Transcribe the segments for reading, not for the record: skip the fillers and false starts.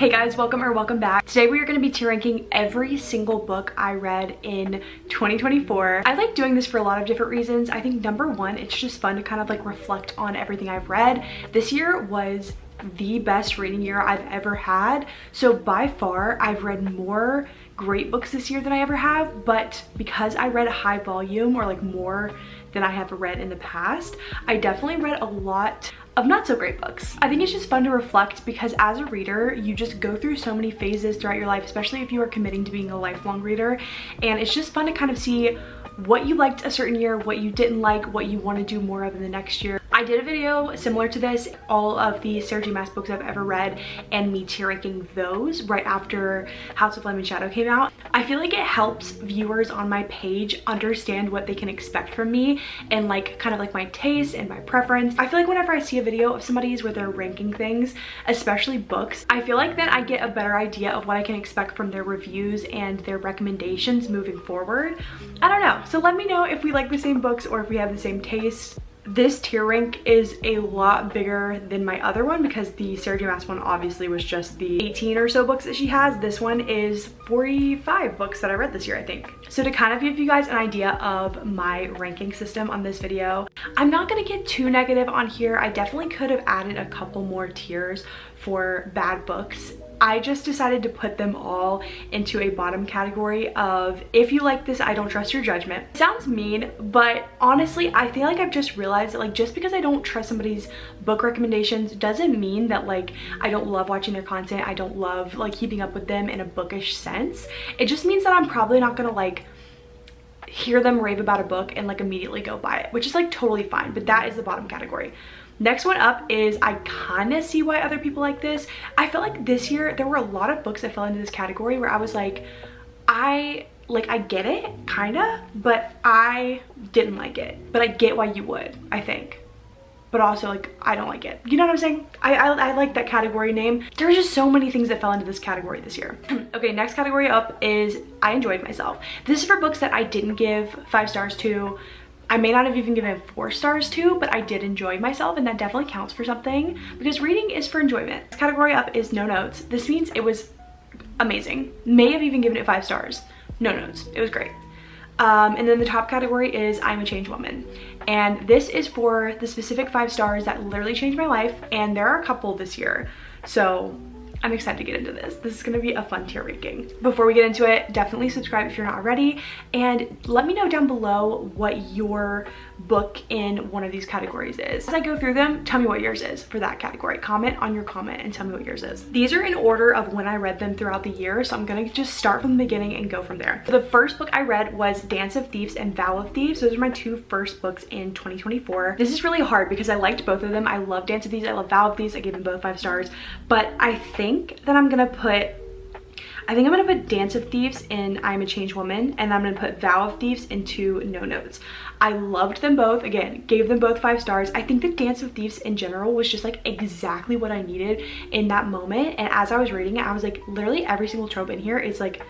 Hey guys, welcome back. Today we are going to be tier ranking every single book I read in 2024. I like doing this for a lot of different reasons. I think number one, it's just fun to kind of like reflect on everything I've read. This year was the best reading year I've ever had. So by far, I've read more great books this year than I ever have, but because I read a high volume, or like more than I have read in the past, I definitely read a lot of not so great books. I think it's just fun to reflect because as a reader, you just go through so many phases throughout your life, especially if you are committing to being a lifelong reader. And it's just fun to kind of see what you liked a certain year, what you didn't like, what you want to do more of in the next year. I did a video similar to this, all of the Sarah J Maas books I've ever read and me tier ranking those right after House of Flame and Shadow came out. I feel like it helps viewers on my page understand what they can expect from me and like kind of like my taste and my preference. I feel like whenever I see a video of somebody's where they're ranking things, especially books, I feel like then I get a better idea of what I can expect from their reviews and their recommendations moving forward. I don't know. So let me know if we like the same books or if we have the same taste. This tier rank is a lot bigger than my other one because the Sarah J Maas one obviously was just the 18 or so books that she has. This one is 45 books that I read this year, I think. So to kind of give you guys an idea of my ranking system on this video, I'm not gonna get too negative on here. I definitely could have added a couple more tiers for bad books. I just decided to put them all into a bottom category of, if you like this, I don't trust your judgment. It sounds mean, but honestly, I feel like I've just realized that like just because I don't trust somebody's book recommendations doesn't mean that like I don't love watching their content, I don't love like keeping up with them in a bookish sense. It just means that I'm probably not gonna like hear them rave about a book and like immediately go buy it, which is like totally fine, but that is the bottom category. Next one up is, I kind of see why other people like this. I felt like this year there were a lot of books that fell into this category where I was like, I get it, kind of, but I didn't like it. But I get why you would, I think. But also like, I don't like it. You know what I'm saying? I like that category name. There are just so many things that fell into this category this year. Okay, next category up is I enjoyed myself. This is for books that I didn't give 5 stars to. I may not have even given 4 stars to, but I did enjoy myself, and that definitely counts for something because reading is for enjoyment. This category up is no notes. This means it was amazing. May have even given it 5 stars. No notes. It was great. And then the top category is I'm a Changed Woman. And this is for the specific 5 stars that literally changed my life, and there are a couple this year. So I'm excited to get into this. This is gonna be a fun tier ranking. Before we get into it, definitely subscribe if you're not already, and let me know down below what your book in one of these categories is. As I go through them, tell me what yours is for that category. Comment on your comment and tell me what yours is. These are in order of when I read them throughout the year, so I'm gonna just start from the beginning and go from there. The first book I read was Dance of Thieves and Vow of Thieves. Those are my 2 first books in 2024. This is really hard because I liked both of them. I love Dance of Thieves, I love Vow of Thieves. I gave them both 5 stars, but I think that I'm gonna put Dance of Thieves in I'm a Changed Woman, and I'm gonna put Vow of Thieves into no notes. I loved them both. Again, gave them both 5 stars. I think that Dance of Thieves in general was just like exactly what I needed in that moment, and as I was reading it, I was like, literally every single trope in here is like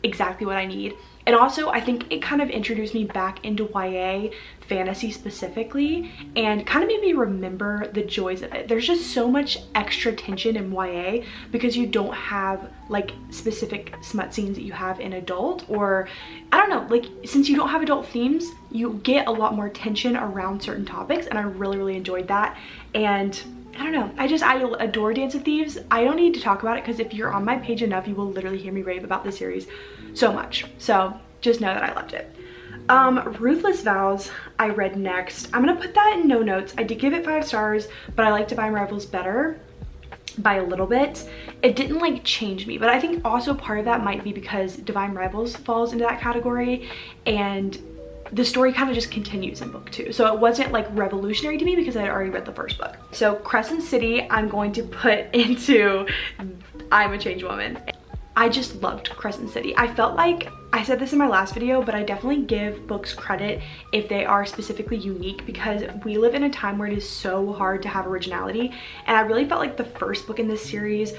exactly what I need. And also, I think it kind of introduced me back into YA fantasy specifically and kind of made me remember the joys of it. There's just so much extra tension in YA because you don't have like specific smut scenes that you have in adult, or I don't know, like since you don't have adult themes, you get a lot more tension around certain topics, and I really enjoyed that. And I don't know, I adore Dance of Thieves. I don't need to talk about it because if you're on my page enough, you will literally hear me rave about this series so much. So just know that I loved it. Ruthless Vows I read next. I'm gonna put that in no notes. I did give it 5 stars, but I like Divine Rivals better by a little bit. It didn't like change me, but I think also part of that might be because Divine Rivals falls into that category and the story kind of just continues in book 2. So it wasn't like revolutionary to me because I had already read the first book. So Crescent City, I'm going to put into I'm a Changed Woman. I just loved Crescent City. I felt like, I said this in my last video, but I definitely give books credit if they are specifically unique because we live in a time where it is so hard to have originality. And I really felt like the first book in this series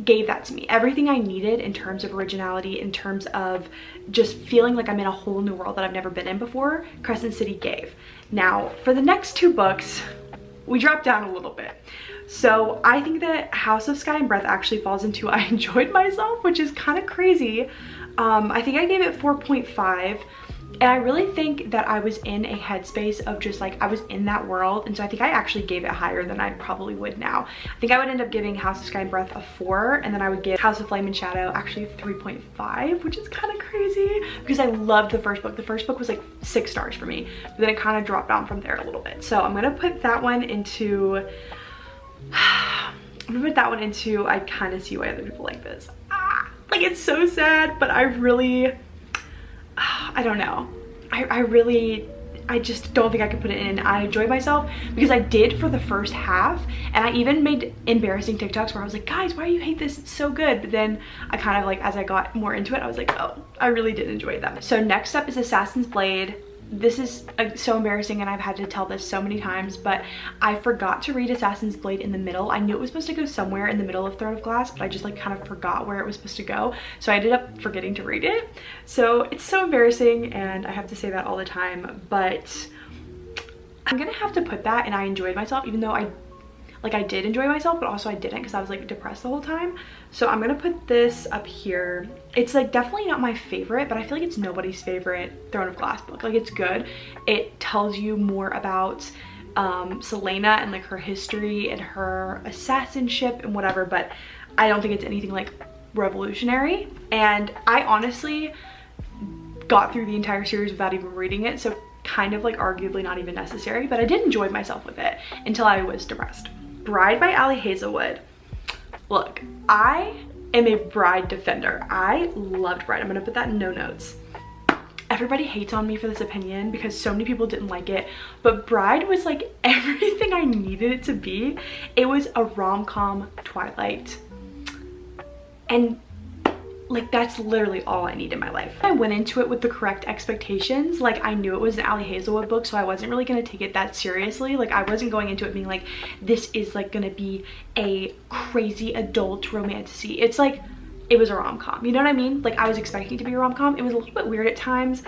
gave that to me. Everything I needed in terms of originality, in terms of just feeling like I'm in a whole new world that I've never been in before, Crescent City gave. Now, for the next 2 books, we dropped down a little bit. So I think that House of Sky and Breath actually falls into I enjoyed myself, which is kind of crazy. I think I gave it 4.5. And I really think that I was in a headspace of just like, I was in that world. And so I think I actually gave it higher than I probably would now. I think I would end up giving House of Sky and Breath a 4. And then I would give House of Flame and Shadow actually a 3.5, which is kind of crazy because I loved the first book. The first book was like 6 stars for me. But then it kind of dropped down from there a little bit. So I'm going to put that one into, I kind of see why other people like this. Like it's so sad, but I really, I don't know. I just don't think I could put it in. I enjoyed myself because I did for the first half, and I even made embarrassing TikToks where I was like, guys, why do you hate this? It's so good. But then I kind of like, as I got more into it, I was like, oh, I really did enjoy them. So next up is Assassin's Blade. This is so embarrassing, and I've had to tell this so many times, but I forgot to read Assassin's Blade in the middle. I knew it was supposed to go somewhere in the middle of Throne of Glass, but I just like kind of forgot where it was supposed to go. So I ended up forgetting to read it. So it's so embarrassing, and I have to say that all the time, but I'm gonna have to put that, and I enjoyed myself, even though I did enjoy myself, but also I didn't because I was like depressed the whole time. So I'm gonna put this up here. It's like definitely not my favorite, but I feel like it's nobody's favorite Throne of Glass book. Like it's good. It tells you more about Selena and like her history and her assassinship and whatever, but I don't think it's anything like revolutionary. And I honestly got through the entire series without even reading it, so kind of like arguably not even necessary, but I did enjoy myself with it until I was depressed. Bride by Ali Hazelwood. Look, I am a Bride defender. I loved Bride. I'm gonna put that in no notes. Everybody hates on me for this opinion because so many people didn't like it, but Bride was like everything I needed it to be. It was a rom-com Twilight, and like that's literally all I need in my life. I went into it with the correct expectations. Like I knew it was an Ali Hazelwood book, so I wasn't really gonna take it that seriously. Like I wasn't going into it being like, this is like gonna be a crazy adult romantasy. It's like, it was a rom-com, you know what I mean? Like I was expecting it to be a rom-com. It was a little bit weird at times.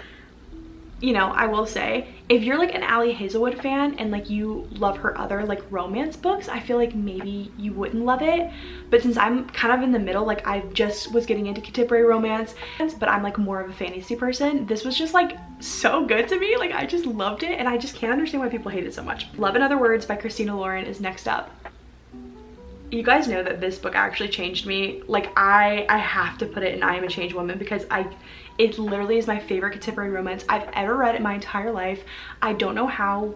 You know, I will say, if you're like an Ali Hazelwood fan and like you love her other like romance books, I feel like maybe you wouldn't love it. But since I'm kind of in the middle, like I just was getting into contemporary romance, but I'm like more of a fantasy person, this was just like so good to me. Like I just loved it, and I just can't understand why people hate it so much. Love in Other Words by Christina Lauren is next up. You guys know that this book actually changed me. Like I have to put it in I Am a Changed Woman because it literally is my favorite contemporary romance I've ever read in my entire life. I don't know how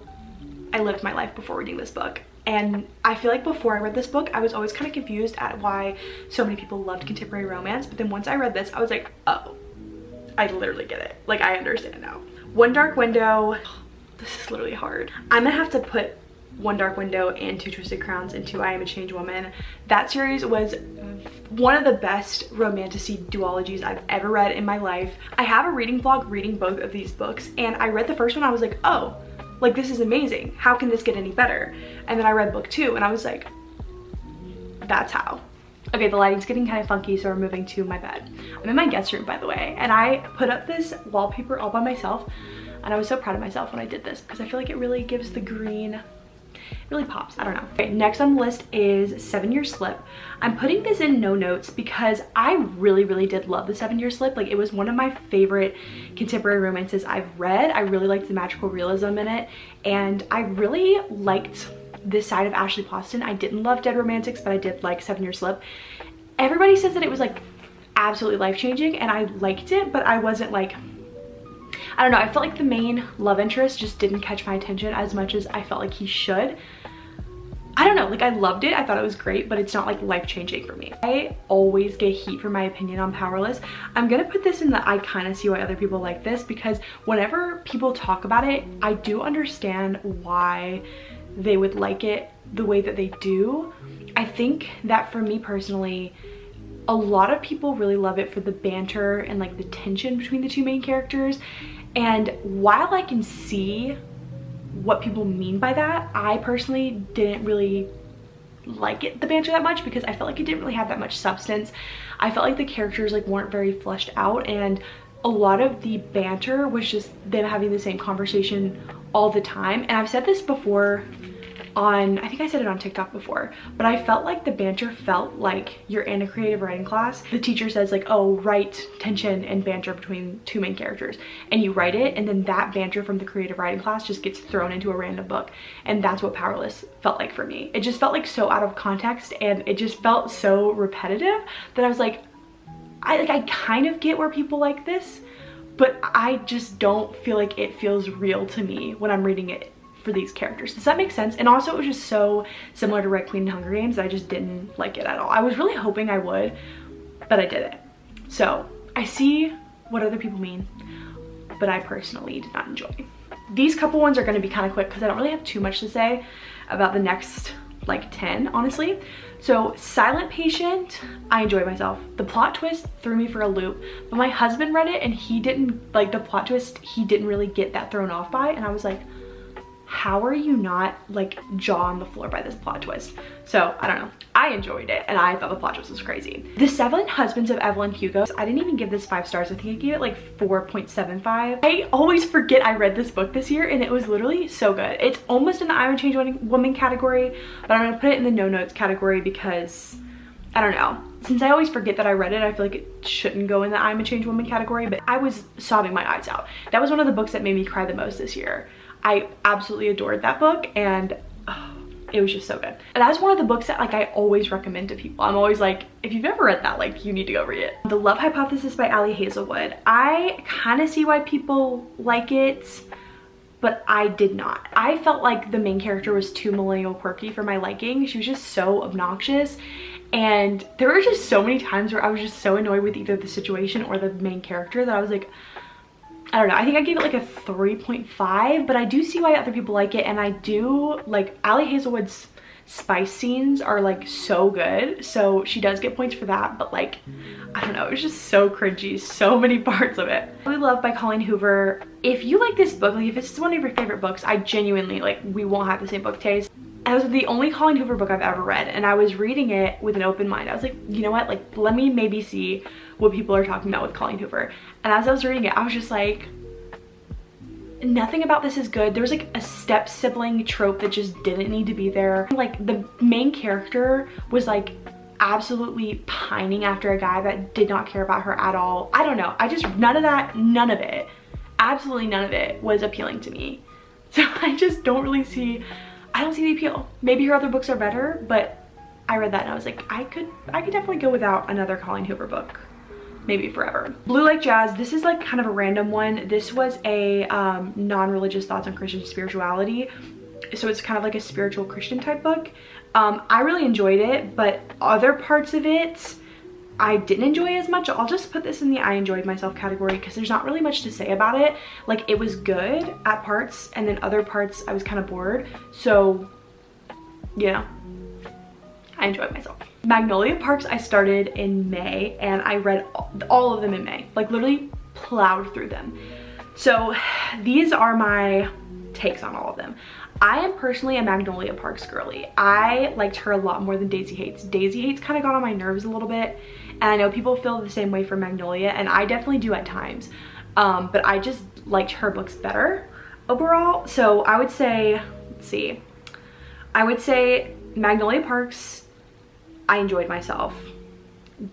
I lived my life before reading this book. And I feel like before I read this book, I was always kind of confused at why so many people loved contemporary romance. But then once I read this, I was like, oh, I literally get it. Like I understand now. One Dark Window. This is literally hard. I'm gonna have to put One Dark Window and Two Twisted Crowns into I Am a Changed Woman. That series was one of the best romantasy duologies I've ever read in my life. I have a reading vlog reading both of these books, and I read the first one, I was like, oh, like this is amazing. How can this get any better? And then I read book 2 and I was like, that's how. Okay, the lighting's getting kind of funky, so we're moving to my bed. I'm in my guest room, by the way, and I put up this wallpaper all by myself, and I was so proud of myself when I did this because I feel like it really gives the green, really pops. I don't know. Okay, next on the list is 7 Year Slip. I'm putting this in no notes because I really did love the 7 Year Slip. Like it was one of my favorite contemporary romances I've read. I really liked the magical realism in it, and I really liked this side of Ashley Poston. I didn't love Dead Romantics, but I did like 7 Year Slip. Everybody says that it was like absolutely life-changing, and I liked it, but I wasn't like, I don't know, I felt like the main love interest just didn't catch my attention as much as I felt like he should. I don't know, like I loved it, I thought it was great, but it's not like life-changing for me. I always get heat for my opinion on Powerless. I'm gonna put this in the I kind of see why other people like this, because whenever people talk about it, I do understand why they would like it the way that they do. I think that for me personally, a lot of people really love it for the banter and like the tension between the two main characters. And while I can see what people mean by that, I personally didn't really like the banter that much because I felt like it didn't really have that much substance. I felt like the characters like weren't very fleshed out, and a lot of the banter was just them having the same conversation all the time. And I've said this before on, I think I said it on TikTok before, but I felt like the banter felt like you're in a creative writing class. The teacher says like, oh, write tension and banter between two main characters, and you write it, and then that banter from the creative writing class just gets thrown into a random book. And that's what Powerless felt like for me. It just felt like so out of context, and it just felt so repetitive that I was like, I kind of get where people like this, but I just don't feel like it feels real to me when I'm reading it for these characters. Does that make sense? And also it was just so similar to Red Queen and Hunger Games that I just didn't like it at all. I was really hoping I would, but I didn't. So I see what other people mean, but I personally did not enjoy. These couple ones are going to be kind of quick because I don't really have too much to say about the next like 10, honestly. So Silent Patient, I enjoyed myself. The plot twist threw me for a loop, but my husband read it and he didn't like the plot twist. He didn't really get that thrown off by, and I was like, how are you not like jaw on the floor by this plot twist? So I don't know, I enjoyed it and I thought the plot twist was crazy. The Seven Husbands of Evelyn Hugo, I didn't even give this 5 stars. I think I gave it like 4.75. I always forget I read this book this year, and it was literally so good. It's almost in the I Would Change Woman category, but I'm gonna put it in the no notes category because I don't know, since I always forget that I read it, I feel like it shouldn't go in the I'm a Changed Woman category, but I was sobbing my eyes out. That was one of the books that made me cry the most this year. I absolutely adored that book, and it was just so good. And that's one of the books that like I always recommend to people. I'm always like, if you've never read that, like you need to go read it. The Love Hypothesis by Ali Hazelwood. I kind of see why people like it, but I did not. I felt like the main character was too millennial quirky for my liking. She was just so obnoxious, and there were just so many times where I was just so annoyed with either the situation or the main character that I was like, I don't know, I think I gave it like a 3.5, but I do see why other people like it, and I do like Ali Hazelwood's spice scenes are like so good, so she does get points for that, but like, I don't know, it was just so cringy, so many parts of it. Really Love by Colleen Hoover. If you like this book, like if it's one of your favorite books, I genuinely, like, we won't have the same book taste. It was the only Colleen Hoover book I've ever read, and I was reading it with an open mind. I was like, you know what, like let me maybe see what people are talking about with Colleen Hoover. And as I was reading it, I was just like, nothing about this is good. There was like a step sibling trope that just didn't need to be there. Like the main character was like absolutely pining after a guy that did not care about her at all. I don't know, I just, none of it, absolutely none of it was appealing to me. So I just don't really see, I don't see the appeal. Maybe her other books are better, but I read that and I was like, I could definitely go without another Colleen Hoover book, maybe forever. Blue Like Jazz, this is like kind of a random one. This was a non-religious thoughts on Christian spirituality, so it's kind of like a spiritual Christian type book. I really enjoyed it, but other parts of it I didn't enjoy as much. I'll just put this in the I enjoyed myself category because there's not really much to say about it. Like it was good at parts, and then other parts I was kind of bored. So yeah, I enjoyed myself. Magnolia Parks I started in May, and I read all of them in May, like literally plowed through them. So these are my takes on all of them. I am personally a Magnolia Parks girly. I liked her a lot more than Daisy Hates. Daisy Hates kind of got on my nerves a little bit, and I know people feel the same way for Magnolia, and I definitely do at times, but I just liked her books better overall. So I would say, let's see, I would say Magnolia Parks, I enjoyed myself.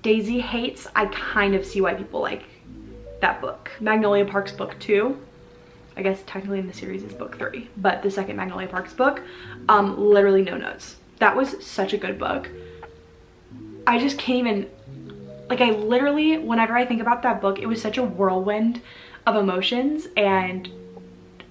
Daisy Hates, I kind of see why people like that book. Magnolia Parks book 2, I guess technically in the series is book 3, but the second Magnolia Parks book, literally no notes. That was such a good book. I just can't even, like, I literally, whenever I think about that book, it was such a whirlwind of emotions, and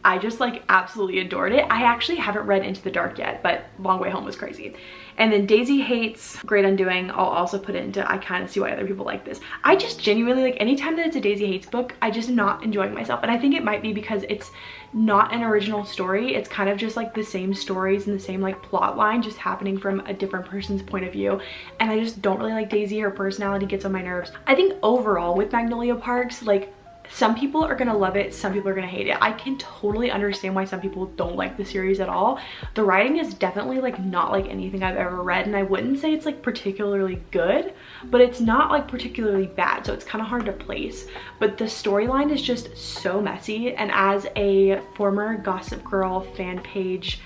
I just like absolutely adored it. I actually haven't read Into the Dark yet, but Long Way Home was crazy. And then Daisy Hates, Great Undoing, I'll also put it into I kind of see why other people like this. I just genuinely, like, anytime that it's a Daisy Hates book, I just am not enjoying myself. And I think it might be because it's not an original story. It's kind of just like the same stories and the same like plot line, just happening from a different person's point of view. And I just don't really like Daisy. Her personality gets on my nerves. I think overall with Magnolia Parks, like, some people are gonna love it, some people are gonna hate it. I can totally understand why some people don't like the series at all. The writing is definitely like not like anything I've ever read, and I wouldn't say it's like particularly good, but it's not like particularly bad, so it's kind of hard to place. But the storyline is just so messy, and as a former Gossip Girl fan page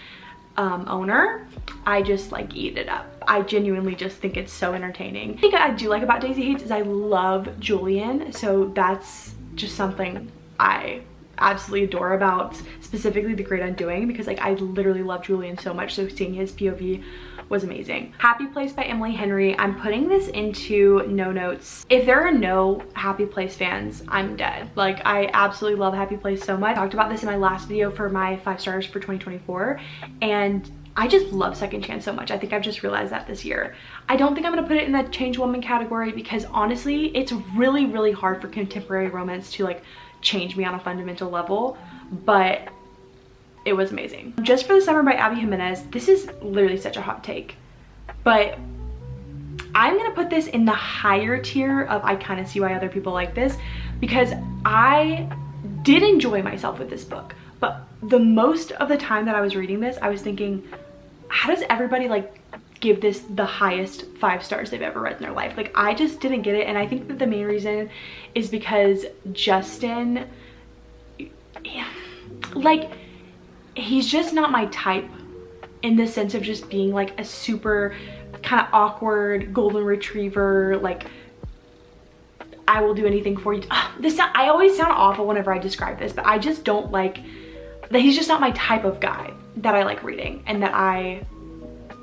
owner, I just like eat it up. I genuinely just think it's so entertaining. I think I do like about Daisy Hates is I love Julian, so that's just something I absolutely adore about specifically The Great Undoing, because like I literally love Julian so much, so seeing his POV was amazing. Happy Place by Emily Henry. I'm putting this into no notes. If there are no Happy Place fans, I'm dead. Like I absolutely love Happy Place so much. I talked about this in my last video for my 5 stars for 2024, and I just love Second Chance so much. I think I've just realized that this year. I don't think I'm gonna put it in the Change Woman category because honestly, it's really, really hard for contemporary romance to like change me on a fundamental level, but it was amazing. Just for the Summer by Abby Jimenez. This is literally such a hot take, but I'm gonna put this in the higher tier of I kind of see why other people like this, because I did enjoy myself with this book, but the most of the time that I was reading this, I was thinking, how does everybody like give this the highest 5 stars they've ever read in their life? Like I just didn't get it, and I think that the main reason is because Justin, yeah, like he's just not my type in the sense of just being like a super kind of awkward golden retriever, like I will do anything for you. I always sound awful whenever I describe this, but I just don't like that. He's just not my type of guy that I like reading and that I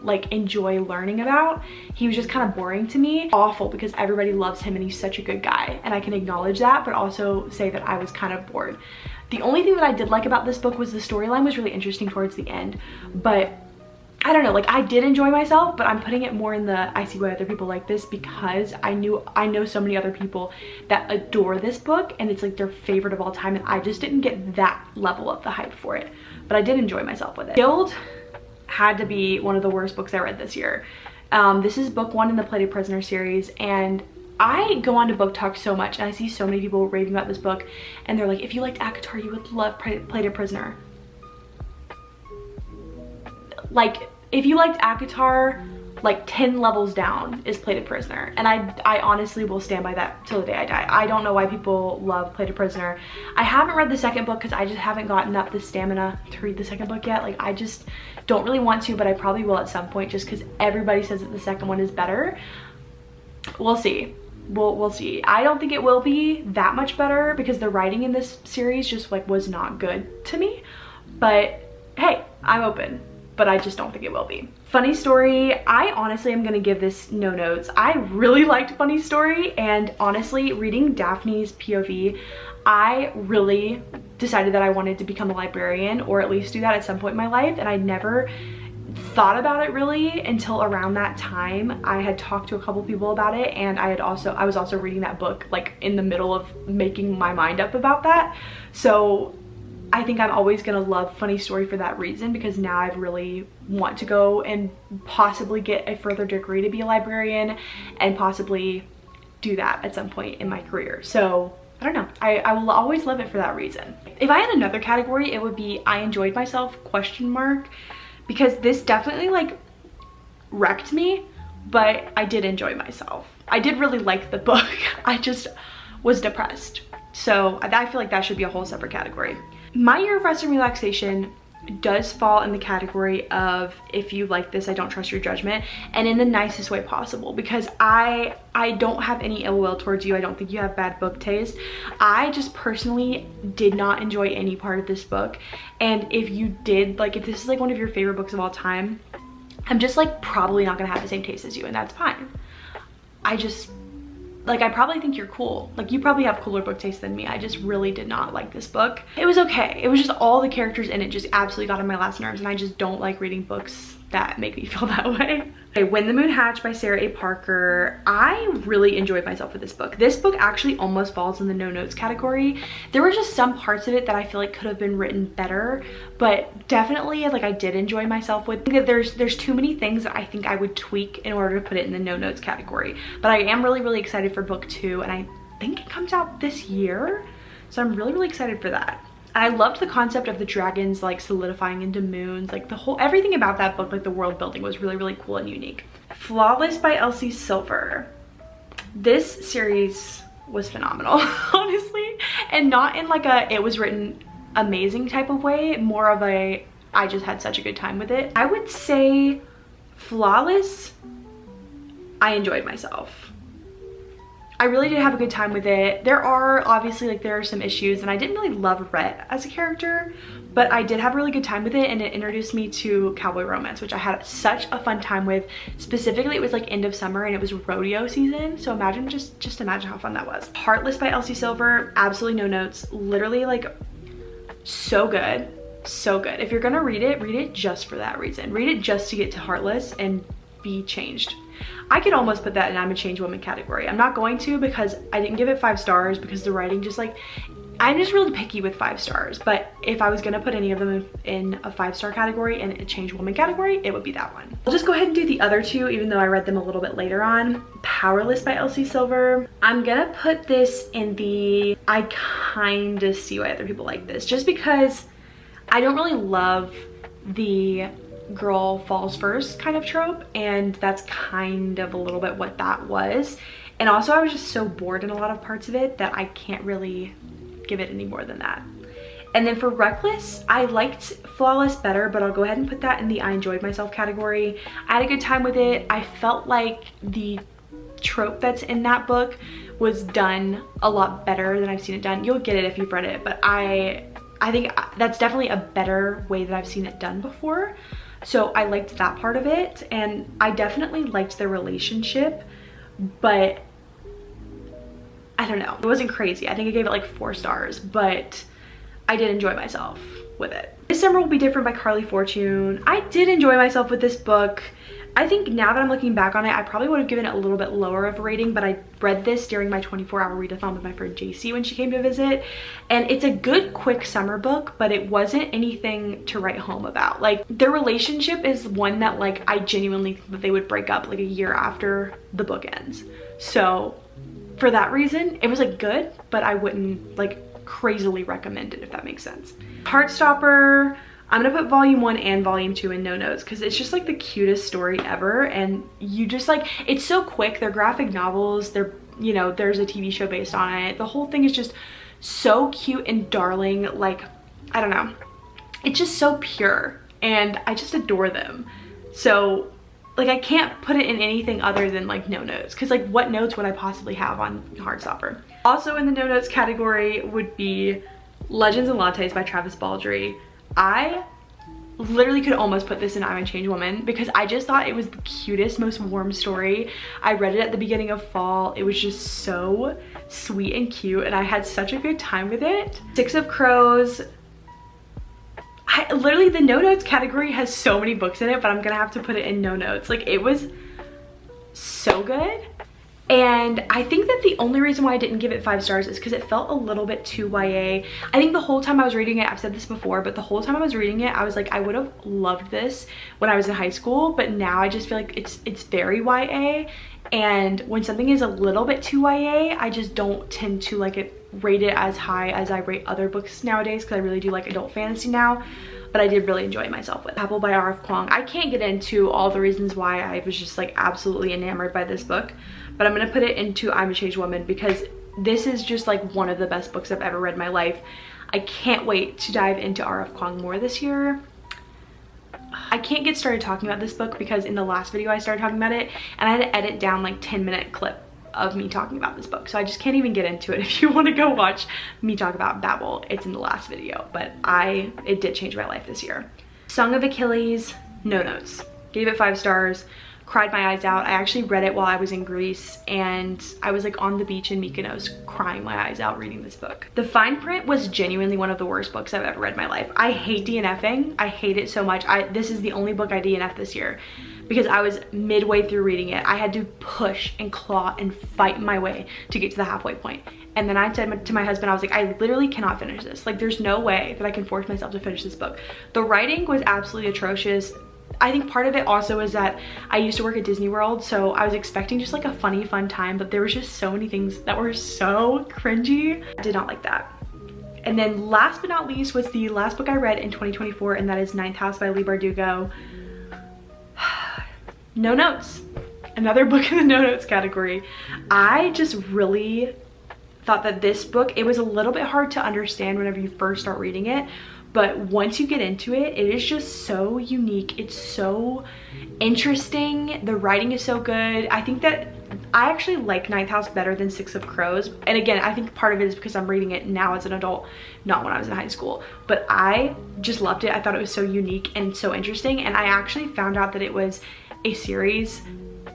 like enjoy learning about. He was just kind of boring to me. Awful, because everybody loves him and he's such a good guy, and I can acknowledge that, but also say that I was kind of bored. The only thing that I did like about this book was the storyline was really interesting towards the end, but I don't know, like I did enjoy myself, but I'm putting it more in the I see why other people like this, because I know so many other people that adore this book and it's like their favorite of all time, and I just didn't get that level of the hype for it, but I did enjoy myself with it. Guild had to be one of the worst books I read this year. This is book 1 in the Plated Prisoner series, and I go on to Book Talk so much and I see so many people raving about this book, and they're like, if you liked ACOTAR, you would love Plated Prisoner. Like if you liked ACOTAR, like 10 levels down is Plated Prisoner, and I honestly will stand by that till the day I die. I don't know why people love Plated Prisoner. I haven't read the second book because I just haven't gotten up the stamina to read the second book yet. Like I just don't really want to, but I probably will at some point, just because everybody says that the second one is better. We'll see. We'll see. I don't think it will be that much better because the writing in this series just like was not good to me, but hey, I'm open, but I just don't think it will be. Funny Story, I honestly am gonna give this no notes. I really liked Funny Story, and honestly, reading Daphne's POV, I really decided that I wanted to become a librarian, or at least do that at some point in my life, and I never thought about it really until around that time. I had talked to a couple people about it, and I was also reading that book like in the middle of making my mind up about that. So I think I'm always gonna love Funny Story for that reason, because now I really want to go and possibly get a further degree to be a librarian and possibly do that at some point in my career. So I don't know, I will always love it for that reason. If I had another category, it would be I enjoyed myself ? Because this definitely like wrecked me, but I did enjoy myself. I did really like the book. I just was depressed. So I feel like that should be a whole separate category. My Year of Rest and Relaxation does fall in the category of if you like this, I don't trust your judgment, and in the nicest way possible, because I don't have any ill will towards you. I don't think you have bad book taste. I just personally did not enjoy any part of this book, and if you did, like if this is like one of your favorite books of all time, I'm just like probably not gonna have the same taste as you, and that's fine. I probably think you're cool. Like you probably have cooler book taste than me. I just really did not like this book. It was okay. It was just all the characters in it just absolutely got on my last nerves, and I just don't like reading books that make me feel that way. Okay, When the Moon Hatched by Sarah A. Parker. I really enjoyed myself with this book. This book actually almost falls in the no notes category. There were just some parts of it that I feel like could have been written better, but definitely like I did enjoy myself with. I think that there's too many things that I think I would tweak in order to put it in the no notes category. But I am really excited for book 2, and I think it comes out this year. So I'm really excited for that. I loved the concept of the dragons like solidifying into moons, like everything about that book, like the world building was really cool and unique. Flawless by Elsie Silver. This series was phenomenal, honestly, and not in like a it was written amazing type of way, more of a I just had such a good time with it. I would say Flawless, I enjoyed myself. I really did have a good time with it. There are obviously like there are some issues, and I didn't really love Rhett as a character, but I did have a really good time with it, and it introduced me to cowboy romance, which I had such a fun time with. Specifically, it was like end of summer and it was rodeo season, so imagine just imagine how fun that was. Heartless by Elsie Silver, absolutely no notes. Literally like so good, so good. If you're gonna read it just for that reason. Read it just to get to Heartless and be changed. I could almost put that in I'm a changed woman category. I'm not going to, because I didn't give it 5 stars because the writing just like, I'm just really picky with 5 stars, but if I was gonna put any of them in a 5-star category and a changed woman category, it would be that one. I'll just go ahead and do the other 2, even though I read them a little bit later on. Powerless by Elsie Silver. I'm gonna put this in the, I kind of see why other people like this, just because I don't really love the girl falls first kind of trope, and that's kind of a little bit what that was. And also I was just so bored in a lot of parts of it that I can't really give it any more than that. And then for Reckless, I liked Flawless better, but I'll go ahead and put that in the I enjoyed myself category. I had a good time with it. I felt like the trope that's in that book was done a lot better than I've seen it done. You'll get it if you've read it, but I think that's definitely a better way that I've seen it done before. So I liked that part of it, and I definitely liked their relationship, but I don't know, it wasn't crazy. I think I gave it like 4 stars, but I did enjoy myself with it. This Summer Will Be Different by Carly Fortune. I did enjoy myself with this book. I think now that I'm looking back on it, I probably would have given it a little bit lower of a rating, but I read this during my 24-hour readathon with my friend JC when she came to visit, and it's a good quick summer book, but it wasn't anything to write home about. Like, their relationship is one that like I genuinely think that they would break up like a year after the book ends. So for that reason, it was like good, but I wouldn't like crazily recommend it, if that makes sense. Heartstopper, I'm gonna put volume 1 and volume 2 in no notes because it's just like the cutest story ever, and you just like, it's so quick. They're graphic novels, they're, you know, there's a TV show based on it. The whole thing is just so cute and darling. Like, I don't know, it's just so pure and I just adore them. So like I can't put it in anything other than like no notes, because like what notes would I possibly have on Heartstopper? Also in the no notes category would be Legends and Lattes by Travis Baldree. I literally could almost put this in I'm a Changed Woman because I just thought it was the cutest, most warm story. I read it at the beginning of fall. It was just so sweet and cute, and I had such a good time with it. Six of Crows. Literally the no notes category has so many books in it, but I'm gonna have to put it in no notes. Like, it was so good. And I think that the only reason why I didn't give it 5 stars is because it felt a little bit too YA. I think the whole time I was reading it, I've said this before, but the whole time I was reading it, I was like, I would have loved this when I was in high school, but now I just feel like it's very YA. And when something is a little bit too YA, I just don't tend to like rate it as high as I rate other books nowadays, because I really do like adult fantasy now. But I did really enjoy myself with Apple by R.F. Kuang. I can't get into all the reasons why I was just like absolutely enamored by this book, but I'm gonna put it into I'm a Changed Woman because this is just like one of the best books I've ever read in my life. I can't wait to dive into R.F. Kuang more this year. I can't get started talking about this book because in the last video I started talking about it and I had to edit down like 10-minute clip of me talking about this book, so I just can't even get into it. If you want to go watch me talk about Babel, it's in the last video, but it did change my life this year. Song of Achilles, no notes. Gave it 5 stars. Cried my eyes out. I actually read it while I was in Greece, and I was like on the beach in Mykonos crying my eyes out reading this book. The Fine Print was genuinely one of the worst books I've ever read in my life. I hate DNFing. I hate it so much. This is the only book I DNF'd this year because I was midway through reading it. I had to push and claw and fight my way to get to the halfway point. And then I said to my husband, I was like, I literally cannot finish this. Like, there's no way that I can force myself to finish this book. The writing was absolutely atrocious. I think part of it also is that I used to work at Disney World, so I was expecting just like a funny, fun time, but there was just so many things that were so cringy. I did not like that. And then last but not least was the last book I read in 2024, and that is Ninth House by Leigh Bardugo. No notes. Another book in the no notes category. I just really thought that this book, it was a little bit hard to understand whenever you first start reading it, but once you get into it, it is just so unique. It's so interesting. The writing is so good. I think that I actually like Ninth House better than Six of Crows. And again, I think part of it is because I'm reading it now as an adult, not when I was in high school. But I just loved it. I thought it was so unique and so interesting. And I actually found out that it was a series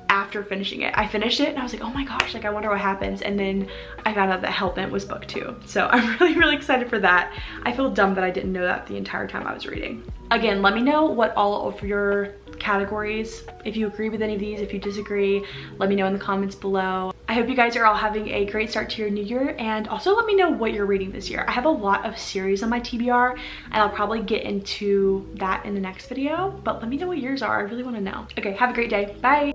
after finishing it. I finished it and I was like, oh my gosh, like I wonder what happens. And then I found out that Hellbent was book 2. So I'm really excited for that. I feel dumb that I didn't know that the entire time I was reading. Again, let me know what all of your categories, if you agree with any of these, if you disagree, let me know in the comments below. I hope you guys are all having a great start to your new year, and also let me know what you're reading this year. I have a lot of series on my TBR and I'll probably get into that in the next video, but let me know what yours are. I really want to know. Okay, have a great day. Bye.